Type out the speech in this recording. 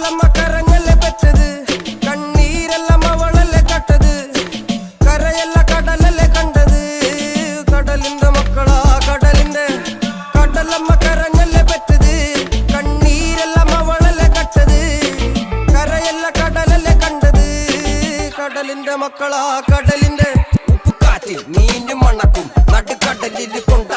കടലമ്മ കരഞ്ഞല്ലേ പെറ്റത്, കണ്ണീരെല്ലാം അവളല്ലേ കട്ടത്, കരയല്ല കടലല്ലേ കണ്ടത്. കടലിന്റെ മക്കളാ കടലിന്റെ, കടലമ്മ കരഞ്ഞല്ലേ പെറ്റത്, കണ്ണീരെല്ലാം അവളല്ലേ കട്ടത്, കരയല്ല കടലല്ലേ കണ്ടത്. കടലിന്റെ മക്കളാ കടലിന്റെ, ഉപ്പുകാറ്റിൽ മീനും മണക്കും നടുക്കടലിൽ കൊണ്ട്